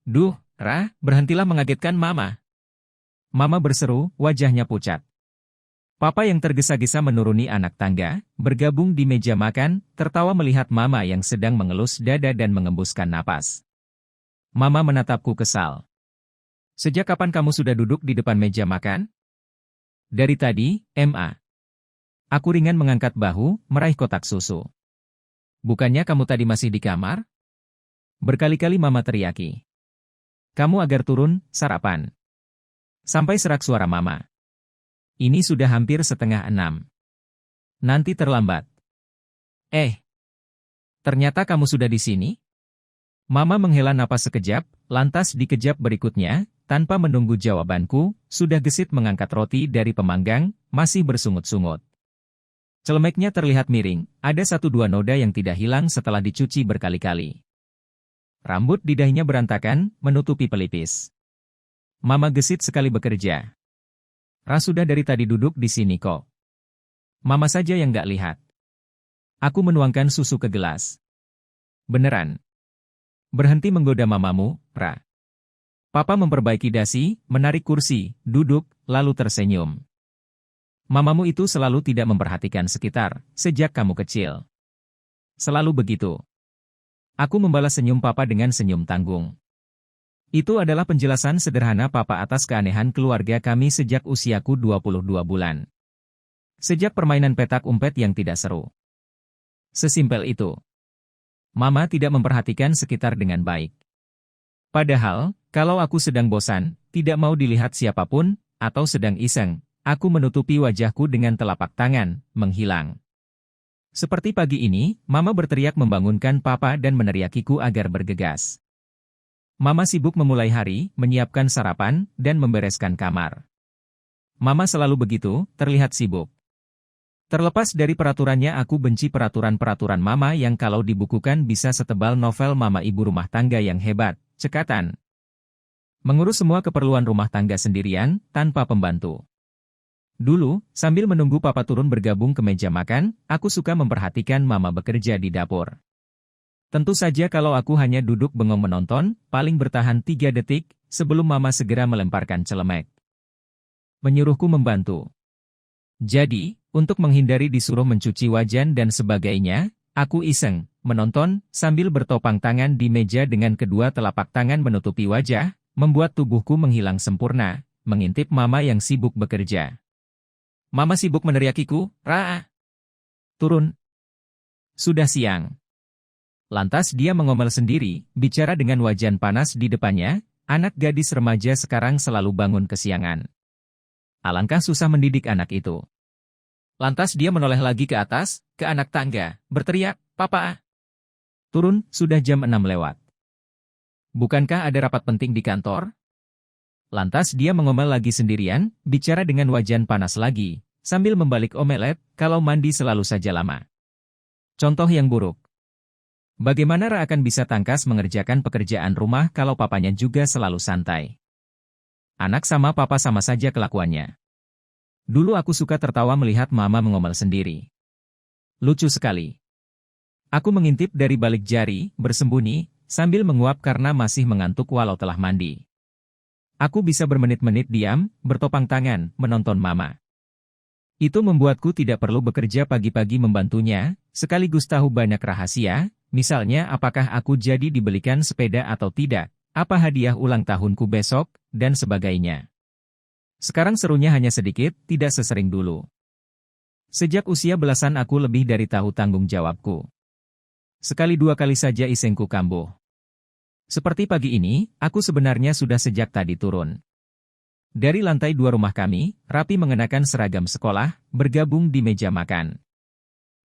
Duh, Ra, berhentilah mengagetkan Mama. Mama berseru, wajahnya pucat. Papa yang tergesa-gesa menuruni anak tangga, bergabung di meja makan, tertawa melihat Mama yang sedang mengelus dada dan mengembuskan napas. Mama menatapku kesal. Sejak kapan kamu sudah duduk di depan meja makan? Dari tadi, Ma. Aku ringan mengangkat bahu, meraih kotak susu. Bukannya kamu tadi masih di kamar? Berkali-kali Mama teriaki. Kamu agar turun, sarapan. Sampai serak suara Mama. Ini sudah hampir 5:30. Nanti terlambat. Ternyata kamu sudah di sini? Mama menghela napas sekejap, lantas di kejap berikutnya, tanpa menunggu jawabanku, sudah gesit mengangkat roti dari pemanggang, masih bersungut-sungut. Celemeknya terlihat miring, ada 1-2 noda yang tidak hilang setelah dicuci berkali-kali. Rambut di dahinya berantakan, menutupi pelipis. Mama gesit sekali bekerja. Ra sudah dari tadi duduk di sini kok. Mama saja yang gak lihat. Aku menuangkan susu ke gelas. Beneran. Berhenti menggoda mamamu, Ra. Papa memperbaiki dasi, menarik kursi, duduk, lalu tersenyum. Mamamu itu selalu tidak memperhatikan sekitar, sejak kamu kecil. Selalu begitu. Aku membalas senyum Papa dengan senyum tanggung. Itu adalah penjelasan sederhana Papa atas keanehan keluarga kami sejak usiaku 22 bulan. Sejak permainan petak umpet yang tidak seru. Sesimpel itu. Mama tidak memperhatikan sekitar dengan baik. Padahal, kalau aku sedang bosan, tidak mau dilihat siapapun, atau sedang iseng, aku menutupi wajahku dengan telapak tangan, menghilang. Seperti pagi ini, Mama berteriak membangunkan Papa dan meneriakiku agar bergegas. Mama sibuk memulai hari, menyiapkan sarapan, dan membereskan kamar. Mama selalu begitu, terlihat sibuk. Terlepas dari peraturannya, aku benci peraturan-peraturan Mama yang kalau dibukukan bisa setebal novel Mama ibu rumah tangga yang hebat, cekatan. Mengurus semua keperluan rumah tangga sendirian, tanpa pembantu. Dulu, sambil menunggu Papa turun bergabung ke meja makan, aku suka memperhatikan Mama bekerja di dapur. Tentu saja kalau aku hanya duduk bengong menonton, paling bertahan 3 detik, sebelum Mama segera melemparkan celemek. Menyuruhku membantu. Jadi, untuk menghindari disuruh mencuci wajan dan sebagainya, aku iseng, menonton, sambil bertopang tangan di meja dengan kedua telapak tangan menutupi wajah, membuat tubuhku menghilang sempurna, mengintip Mama yang sibuk bekerja. Mama sibuk meneriakiku, Ra! Turun. Sudah siang. Lantas dia mengomel sendiri, bicara dengan wajan panas di depannya, anak gadis remaja sekarang selalu bangun kesiangan. Alangkah susah mendidik anak itu. Lantas dia menoleh lagi ke atas, ke anak tangga, berteriak, Papa! Turun, sudah jam 6 lewat. Bukankah ada rapat penting di kantor? Lantas dia mengomel lagi sendirian, bicara dengan wajan panas lagi, sambil membalik omelet, kalau mandi selalu saja lama. Contoh yang buruk. Bagaimana Ra akan bisa tangkas mengerjakan pekerjaan rumah kalau papanya juga selalu santai? Anak sama papa sama saja kelakuannya. Dulu aku suka tertawa melihat Mama mengomel sendiri. Lucu sekali. Aku mengintip dari balik jari, bersembunyi, sambil menguap karena masih mengantuk walau telah mandi. Aku bisa bermenit-menit diam, bertopang tangan, menonton Mama. Itu membuatku tidak perlu bekerja pagi-pagi membantunya, sekaligus tahu banyak rahasia, misalnya apakah aku jadi dibelikan sepeda atau tidak, apa hadiah ulang tahunku besok, dan sebagainya. Sekarang serunya hanya sedikit, tidak sesering dulu. Sejak usia belasan aku lebih dari tahu tanggung jawabku. Sekali 2 kali saja isengku kambuh. Seperti pagi ini, aku sebenarnya sudah sejak tadi turun. Dari lantai 2 rumah kami, rapi mengenakan seragam sekolah, bergabung di meja makan.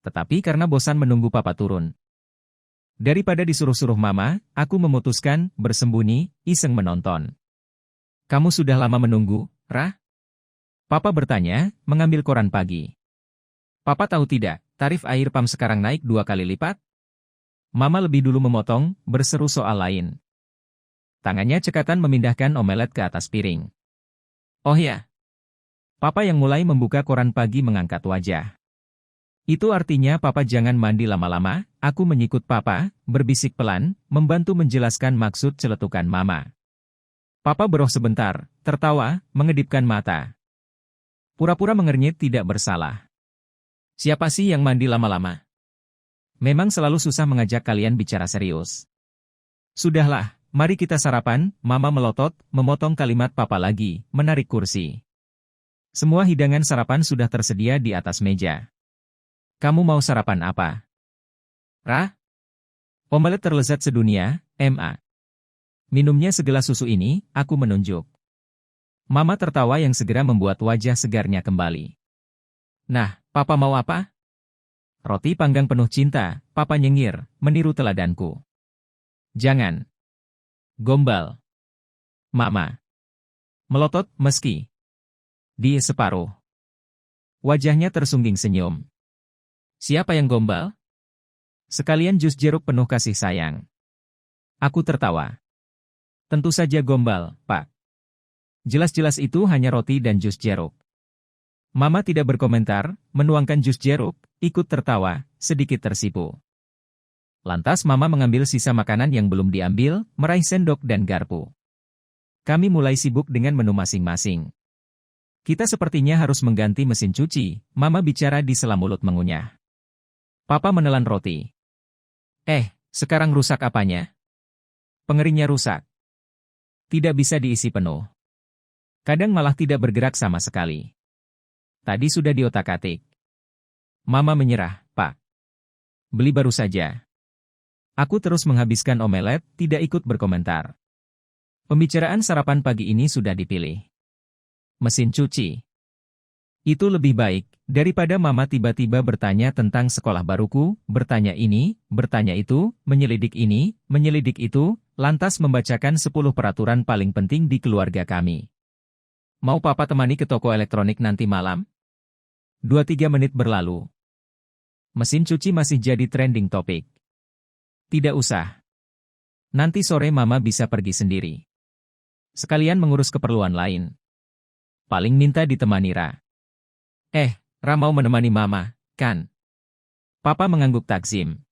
Tetapi karena bosan menunggu Papa turun. Daripada disuruh-suruh Mama, aku memutuskan, bersembunyi, iseng menonton. Kamu sudah lama menunggu, Ra? Papa bertanya, mengambil koran pagi. Papa tahu tidak, tarif air pam sekarang naik 2 kali lipat? Mama lebih dulu memotong, berseru soal lain. Tangannya cekatan memindahkan omelet ke atas piring. Oh ya. Papa yang mulai membuka koran pagi mengangkat wajah. Itu artinya papa jangan mandi lama-lama, aku menyikut papa, berbisik pelan, membantu menjelaskan maksud celetukan mama. Papa beroh sebentar, tertawa, mengedipkan mata. Pura-pura mengernyit tidak bersalah. Siapa sih yang mandi lama-lama? Memang selalu susah mengajak kalian bicara serius. Sudahlah, mari kita sarapan, mama melotot, memotong kalimat papa lagi, menarik kursi. Semua hidangan sarapan sudah tersedia di atas meja. Kamu mau sarapan apa? Ra? Omelet terlezat sedunia, Ma. Minumnya segelas susu ini, aku menunjuk. Mama tertawa yang segera membuat wajah segarnya kembali. Nah, papa mau apa? Roti panggang penuh cinta, papa nyengir, meniru teladanku. Jangan. Gombal. Mama. Melotot meski. Di separuh. Wajahnya tersungging senyum. Siapa yang gombal? Sekalian jus jeruk penuh kasih sayang. Aku tertawa. Tentu saja gombal, Pak. Jelas-jelas itu hanya roti dan jus jeruk. Mama tidak berkomentar, menuangkan jus jeruk, ikut tertawa, sedikit tersipu. Lantas Mama mengambil sisa makanan yang belum diambil, meraih sendok dan garpu. Kami mulai sibuk dengan menu masing-masing. Kita sepertinya harus mengganti mesin cuci, Mama bicara di sela mulut mengunyah. Papa menelan roti. Sekarang rusak apanya? Pengeringnya rusak. Tidak bisa diisi penuh. Kadang malah tidak bergerak sama sekali. Tadi sudah diotak-atik. Mama menyerah, Pak. Beli baru saja. Aku terus menghabiskan omelet, tidak ikut berkomentar. Pembicaraan sarapan pagi ini sudah dipilih. Mesin cuci. Itu lebih baik, daripada Mama tiba-tiba bertanya tentang sekolah baruku, bertanya ini, bertanya itu, menyelidik ini, menyelidik itu, lantas membacakan 10 peraturan paling penting di keluarga kami. Mau Papa temani ke toko elektronik nanti malam? 2-3 menit berlalu. Mesin cuci masih jadi trending topik. Tidak usah. Nanti sore Mama bisa pergi sendiri. Sekalian mengurus keperluan lain. Paling minta ditemani Ra. Ra mau menemani Mama, kan? Papa mengangguk takzim.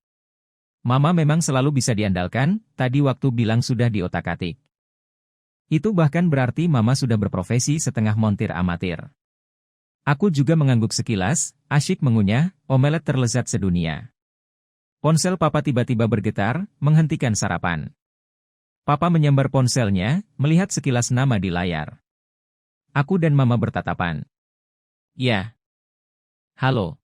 Mama memang selalu bisa diandalkan, tadi waktu bilang sudah diotak-atik. Itu bahkan berarti Mama sudah berprofesi setengah montir amatir. Aku juga mengangguk sekilas, asyik mengunyah, omelet terlezat sedunia. Ponsel Papa tiba-tiba bergetar, menghentikan sarapan. Papa menyambar ponselnya, melihat sekilas nama di layar. Aku dan Mama bertatapan. Ya. Halo.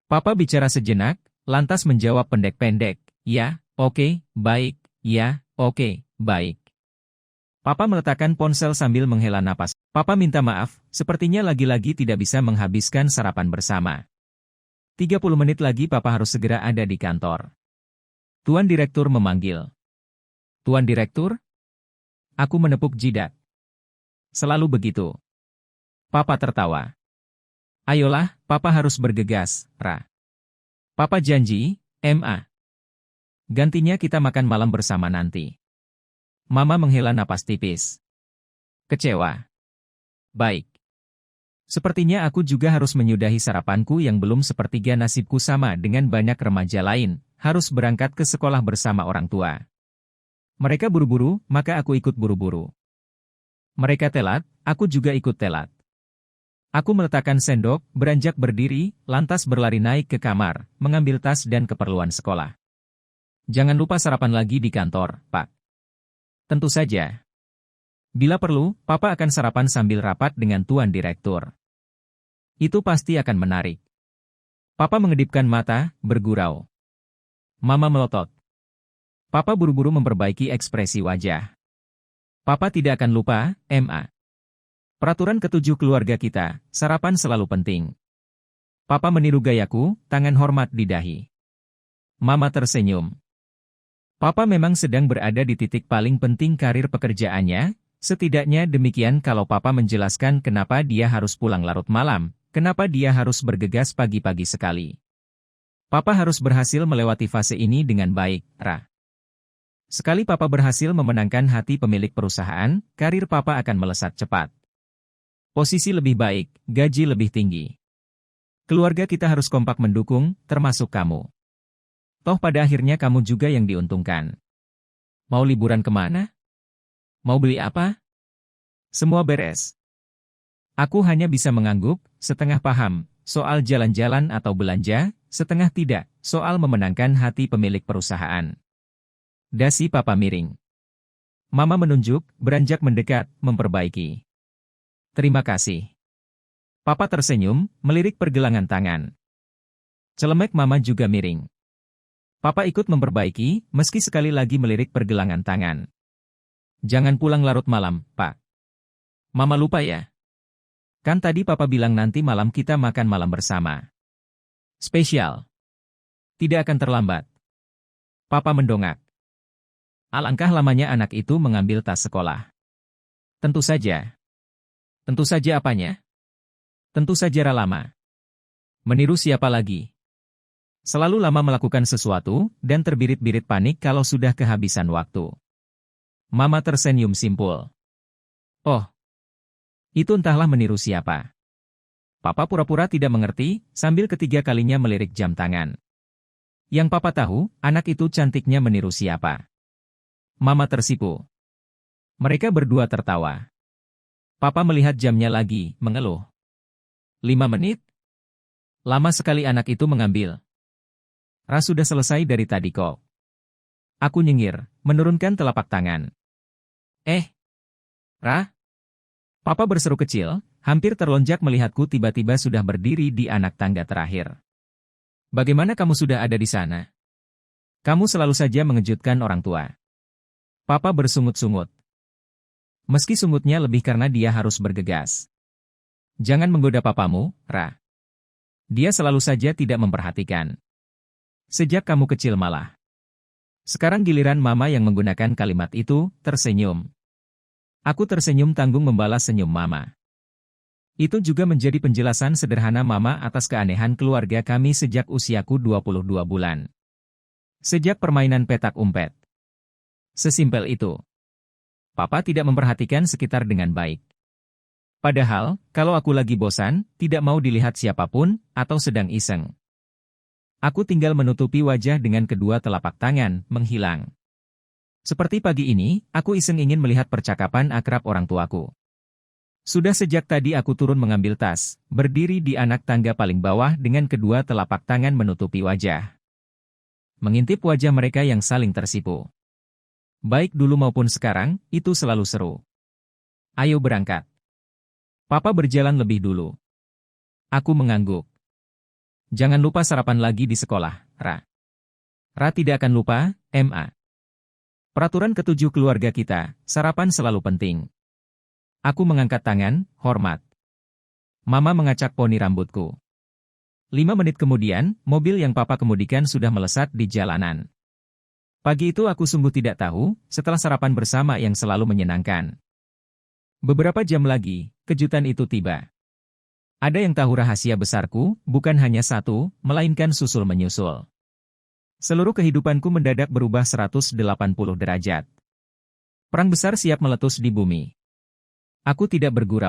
Papa bicara sejenak, lantas menjawab pendek-pendek. Ya, oke, baik, ya, oke, baik. Papa meletakkan ponsel sambil menghela napas. Papa minta maaf, sepertinya lagi-lagi tidak bisa menghabiskan sarapan bersama. 30 menit lagi Papa harus segera ada di kantor. Tuan Direktur memanggil. Tuan Direktur? Aku menepuk jidat. Selalu begitu. Papa tertawa. Ayolah, Papa harus bergegas, Ra. Papa janji, Ma. Gantinya kita makan malam bersama nanti. Mama menghela napas tipis. Kecewa. Baik. Sepertinya aku juga harus menyudahi sarapanku yang belum sepertiga nasibku sama dengan banyak remaja lain, harus berangkat ke sekolah bersama orang tua. Mereka buru-buru, maka aku ikut buru-buru. Mereka telat, aku juga ikut telat. Aku meletakkan sendok, beranjak berdiri, lantas berlari naik ke kamar, mengambil tas dan keperluan sekolah. Jangan lupa sarapan lagi di kantor, Pak. Tentu saja. Bila perlu, Papa akan sarapan sambil rapat dengan Tuan Direktur. Itu pasti akan menarik. Papa mengedipkan mata, bergurau. Mama melotot. Papa buru-buru memperbaiki ekspresi wajah. Papa tidak akan lupa, Ma. Peraturan ketujuh keluarga kita, sarapan selalu penting. Papa meniru gayaku, tangan hormat di dahi. Mama tersenyum. Papa memang sedang berada di titik paling penting karir pekerjaannya, setidaknya demikian kalau Papa menjelaskan kenapa dia harus pulang larut malam, kenapa dia harus bergegas pagi-pagi sekali. Papa harus berhasil melewati fase ini dengan baik, Ra. Sekali Papa berhasil memenangkan hati pemilik perusahaan, karir Papa akan melesat cepat. Posisi lebih baik, gaji lebih tinggi. Keluarga kita harus kompak mendukung, termasuk kamu. Toh pada akhirnya kamu juga yang diuntungkan. Mau liburan kemana? Mau beli apa? Semua beres. Aku hanya bisa mengangguk, setengah paham, soal jalan-jalan atau belanja, setengah tidak, soal memenangkan hati pemilik perusahaan. Dasi papa miring. Mama menunjuk, beranjak mendekat, memperbaiki. Terima kasih. Papa tersenyum, melirik pergelangan tangan. Celemek mama juga miring. Papa ikut memperbaiki, meski sekali lagi melirik pergelangan tangan. Jangan pulang larut malam, Pak. Mama lupa ya? Kan tadi papa bilang nanti malam kita makan malam bersama. Spesial. Tidak akan terlambat. Papa mendongak. Alangkah lamanya anak itu mengambil tas sekolah. Tentu saja. Tentu saja apanya? Tentu saja lama. Meniru siapa lagi? Selalu lama melakukan sesuatu, dan terbirit-birit panik kalau sudah kehabisan waktu. Mama tersenyum simpul. Oh. Itu entahlah meniru siapa. Papa pura-pura tidak mengerti, sambil ketiga kalinya melirik jam tangan. Yang papa tahu, anak itu cantiknya meniru siapa. Mama tersipu. Mereka berdua tertawa. Papa melihat jamnya lagi, mengeluh. 5 menit? Lama sekali anak itu mengambil. Ra sudah selesai dari tadi kok. Aku nyengir, menurunkan telapak tangan. Ra? Papa berseru kecil, hampir terlonjak melihatku tiba-tiba sudah berdiri di anak tangga terakhir. Bagaimana kamu sudah ada di sana? Kamu selalu saja mengejutkan orang tua. Papa bersungut-sungut. Meski sungutnya lebih karena dia harus bergegas. Jangan menggoda papamu, Ra. Dia selalu saja tidak memperhatikan. Sejak kamu kecil malah. Sekarang giliran mama yang menggunakan kalimat itu, tersenyum. Aku tersenyum tanggung membalas senyum mama. Itu juga menjadi penjelasan sederhana mama atas keanehan keluarga kami sejak usiaku 22 bulan. Sejak permainan petak umpet. Sesimpel itu. Papa tidak memperhatikan sekitar dengan baik. Padahal, kalau aku lagi bosan, tidak mau dilihat siapapun, atau sedang iseng. Aku tinggal menutupi wajah dengan kedua telapak tangan, menghilang. Seperti pagi ini, aku iseng ingin melihat percakapan akrab orang tuaku. Sudah sejak tadi aku turun mengambil tas, berdiri di anak tangga paling bawah dengan kedua telapak tangan menutupi wajah. Mengintip wajah mereka yang saling tersipu. Baik dulu maupun sekarang, itu selalu seru. Ayo berangkat. Papa berjalan lebih dulu. Aku mengangguk. Jangan lupa sarapan lagi di sekolah, Ra. Ra tidak akan lupa, Ma. Peraturan ketujuh keluarga kita, sarapan selalu penting. Aku mengangkat tangan, hormat. Mama mengacak poni rambutku. 5 menit kemudian, mobil yang papa kemudikan sudah melesat di jalanan. Pagi itu aku sungguh tidak tahu, setelah sarapan bersama yang selalu menyenangkan. Beberapa jam lagi, kejutan itu tiba. Ada yang tahu rahasia besarku, bukan hanya satu, melainkan susul-menyusul. Seluruh kehidupanku mendadak berubah 180 derajat. Perang besar siap meletus di bumi. Aku tidak bergurau.